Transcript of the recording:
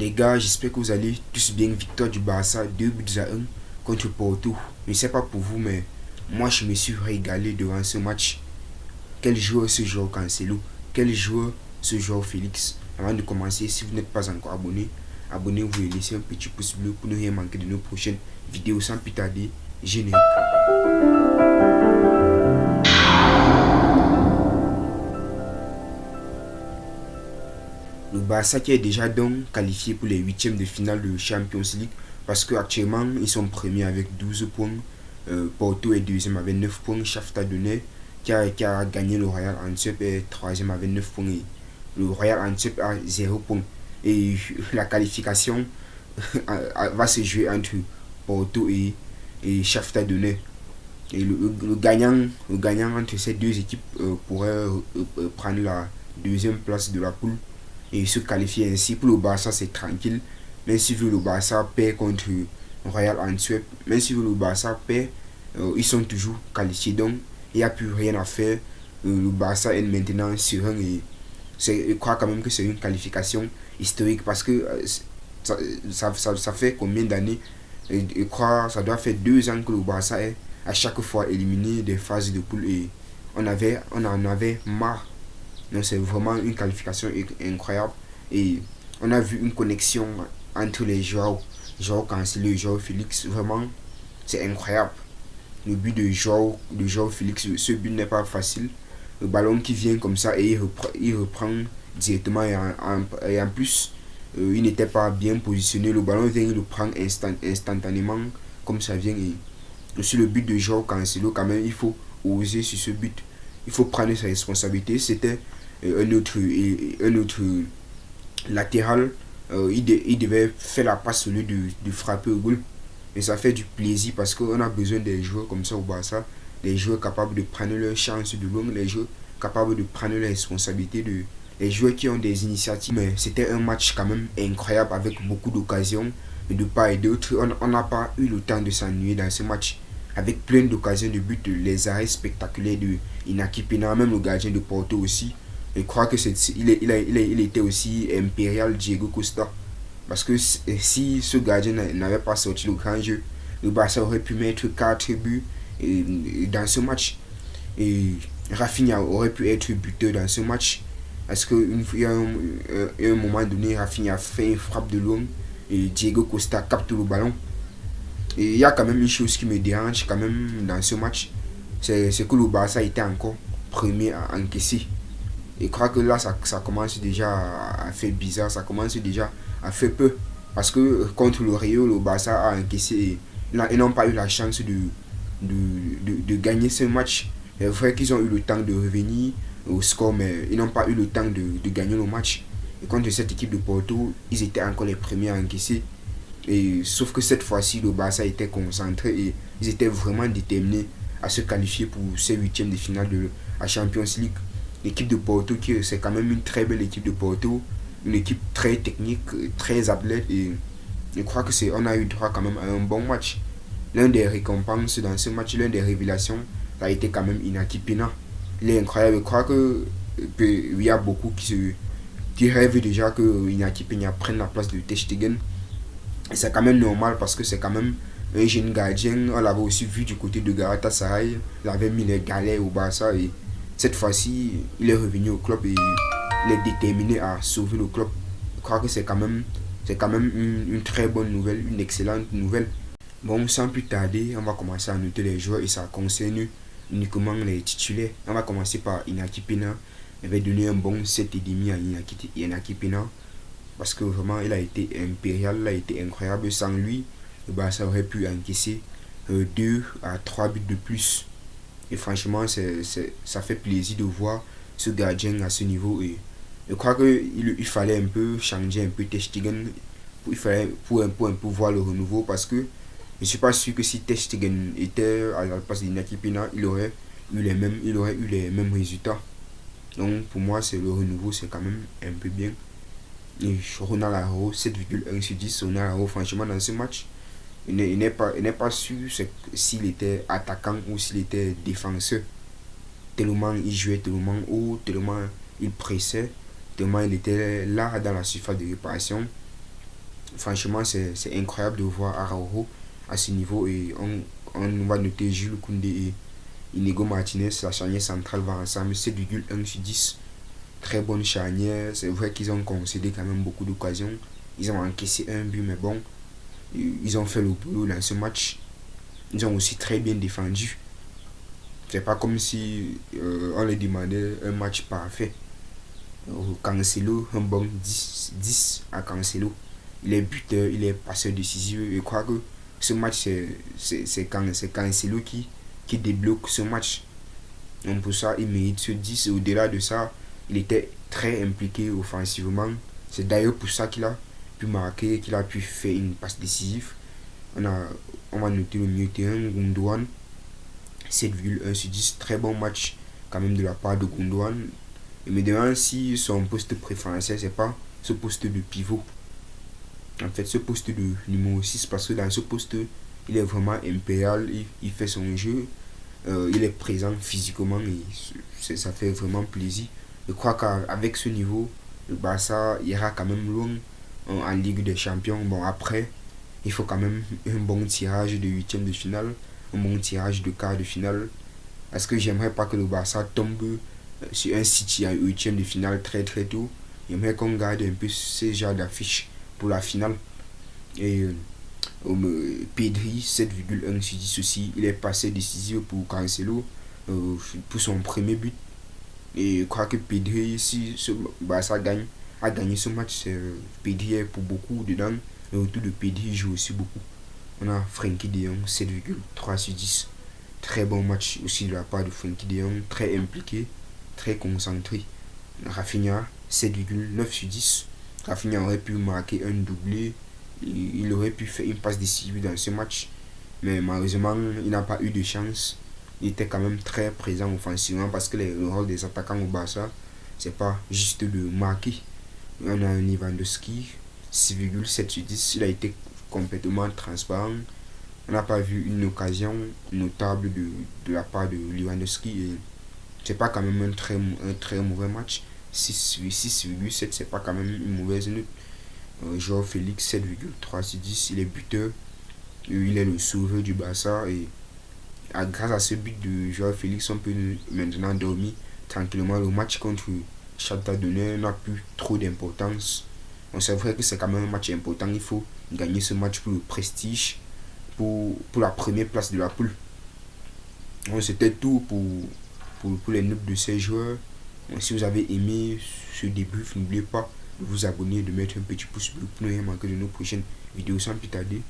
Les gars, j'espère que vous allez tous bien. Victoire du Barça, 2 buts à 1 contre Porto. Je ne sais pas pour vous, mais moi je me suis régalé devant ce match. Quel joueur ce joueur Cancelo? Quel joueur ce joueur Félix? Avant de commencer, si vous n'êtes pas encore abonné, abonnez-vous et laissez un petit pouce bleu pour ne rien manquer de nos prochaines vidéos. Sans plus tarder, générique. Le Barça qui est déjà donc qualifié pour les huitièmes de finale de Champions League parce qu'actuellement ils sont premiers avec 12 points. Porto est deuxième avec 9 points. Shakhtar Donetsk qui a gagné le Royal Antwerp est troisième avec 9 points. Et le Royal Antwerp a 0 points. Et la qualification va se jouer entre Porto et Shakhtar Donetsk. Et le gagnant entre ces deux équipes pourrait prendre la deuxième place de la poule et se qualifier ainsi. Pour le Barça, c'est tranquille. Même si le Barça perd contre Royal Antwerp, même si le Barça perd, ils sont toujours qualifiés. Donc, il n'y a plus rien à faire. Le Barça est maintenant serein et je crois quand même que c'est une qualification historique parce que ça fait combien d'années? Je crois que ça doit faire 2 ans que le Barça est à chaque fois éliminé des phases de poule et on en avait marre. Donc c'est vraiment une qualification incroyable et on a vu une connexion entre les joueurs, Cancelo et Joao Félix. Vraiment, c'est incroyable. Le but de Joao Félix, ce but n'est pas facile. Le ballon qui vient comme ça et il reprend directement et en plus, il n'était pas bien positionné. Le ballon vient, il le prend instantanément comme ça vient. Et sur le but de Joao Cancelo, quand même, il faut oser sur ce but. Il faut prendre sa responsabilité. C'était un autre latéral. Il devait faire la passe au lieu de frapper au goal. Et ça fait du plaisir parce qu'on a besoin des joueurs comme ça au Barça. Des joueurs capables de prendre leur chance de loin. Les joueurs capables de prendre leurs responsabilités. Les joueurs qui ont des initiatives. Mais c'était un match quand même incroyable avec beaucoup d'occasions de part et d'autre. On n'a pas eu le temps de s'ennuyer dans ce match. Avec plein d'occasions de but, les arrêts spectaculaires de Inaki Pena, même le gardien de Porto aussi. Je crois que il était aussi impérial Diego Costa. Parce que si ce gardien n'avait pas sorti le grand jeu, le Barça aurait pu mettre 4 buts dans ce match. Et Rafinha aurait pu être buteur dans ce match. Parce qu'il y a un moment donné, Rafinha fait une frappe de loin et Diego Costa capte le ballon. Et il y a quand même une chose qui me dérange quand même dans ce match, c'est que le Barça était encore premier à encaisser. Et je crois que là, ça commence déjà à faire bizarre, ça commence déjà à faire peu. Parce que contre le Rio, le Barça a encaissé. Ils n'ont pas eu la chance de gagner ce match. C'est vrai qu'ils ont eu le temps de revenir au score, mais ils n'ont pas eu le temps de gagner le match. Et contre cette équipe de Porto, ils étaient encore les premiers à encaisser. Et sauf que cette fois-ci, le Barça était concentré et ils étaient vraiment déterminés à se qualifier pour ces huitièmes de finale de la Champions League. L'équipe de Porto, c'est quand même une très belle équipe de Porto, une équipe très technique, très athlète et je crois que on a eu droit quand même à un bon match. L'un des récompenses dans ce match, l'un des révélations, ça a été quand même Inaki Pena. Il est incroyable. Je crois qu'il y a beaucoup qui rêvent déjà que Inaki Pena prenne la place de Ter Stegen. C'est quand même normal parce que c'est quand même un jeune gardien. On l'avait aussi vu du côté de Galatasaray. Il avait mis les galets au Barça et cette fois-ci, il est revenu au club et il est déterminé à sauver le club. Je crois que c'est quand même une très bonne nouvelle, une excellente nouvelle. Bon, sans plus tarder, on va commencer à noter les joueurs et ça concerne uniquement les titulaires. On va commencer par Inaki Pena. Il va donner un bon 7,5 à Inaki Pena. Parce que vraiment, il a été impérial, il a été incroyable. Sans lui, le Barça aurait pu encaisser 2 à 3 buts de plus. Et franchement, ça fait plaisir de voir ce gardien à ce niveau. Et je crois qu'il fallait un peu changer un peu Ter Stegen. Pour un peu voir le renouveau. Parce que je ne suis pas sûr que si Ter Stegen était à la place d'Inaki Pena, il aurait eu les mêmes résultats. Donc pour moi, c'est le renouveau, c'est quand même un peu bien. Et Ronald Araujo 7,1 sur 10. Ronald Araujo franchement dans ce match il n'est pas sûr s'il était attaquant ou s'il était défenseur, tellement il jouait, tellement haut, tellement il pressait, tellement il était là dans la surface de réparation. franchement, c'est incroyable de voir Araujo à ce niveau. Et on va noter Jules Koundé et Inigo Martinez, la charnière centrale va ensemble, 7,1 sur 10. Très bonne charnière. C'est vrai qu'ils ont concédé quand même beaucoup d'occasions. Ils ont encaissé un but, mais bon, ils ont fait le boulot dans ce match. Ils ont aussi très bien défendu. C'est pas comme si on leur demandait un match parfait. Cancelo, un bon 10 à Cancelo. Il est buteur, il est passeur décisif. Je crois que ce match, c'est Cancelo qui débloque ce match. Donc pour ça, il mérite ce 10. Et au-delà de ça, il était très impliqué offensivement. C'est d'ailleurs pour ça qu'il a pu marquer, qu'il a pu faire une passe décisive. On va noter le milieu terrain, Gundogan, 7,1 sur 10. Très bon match quand même de la part de Gundogan. Et me demande si son poste préférentiel, c'est pas ce poste de pivot. En fait, ce poste de numéro 6, parce que dans ce poste, il est vraiment impérial, il fait son jeu, il est présent physiquement et ça fait vraiment plaisir. Je crois qu'avec ce niveau, le Barça ira quand même loin en Ligue des Champions. Bon, après, il faut quand même un bon tirage de huitième de finale, un bon tirage de quart de finale. Parce que j'aimerais pas que le Barça tombe sur un City à huitième de finale très très tôt. J'aimerais qu'on garde un peu ce genre d'affiche pour la finale. Et Pedri, 7,1 sur 10 aussi. Il est passé décisif pour Cancelo pour son premier but. Et je crois que Pedri, si ce Barça a gagné ce match, Pedri est pour beaucoup dedans. Et autour de Pedri joue aussi beaucoup. On a Frenkie de Jong, 7,3 sur 10. Très bon match aussi de la part de Frenkie de Jong, très impliqué, très concentré. Rafinha, 7,9 sur 10. Rafinha aurait pu marquer un doublé. Il aurait pu faire une passe décisive dans ce match. Mais malheureusement, il n'a pas eu de chance. Il était quand même très présent offensivement parce que le rôle des attaquants au Barça, c'est pas juste de marquer. On a un Lewandowski, 6,7 sur 10. Il a été complètement transparent. On n'a pas vu une occasion notable de la part de Lewandowski. Et c'est pas quand même un très mauvais match. 6,7, c'est pas quand même une mauvaise note. Joao Félix, 7,3 sur 10. Il est buteur. Il est le sauveur du Barça. Et grâce à ce but de Joao Félix, on peut maintenant dormir tranquillement. Le match contre Shakhtar Donetsk n'a plus trop d'importance. On sait vrai que c'est quand même un match important. Il faut gagner ce match pour le prestige, pour la première place de la poule. Donc c'était tout pour les notes de ces joueurs. Donc, si vous avez aimé ce débrief, n'oubliez pas de vous abonner et de mettre un petit pouce bleu pour ne rien manquer de nos prochaines vidéos sans plus tarder.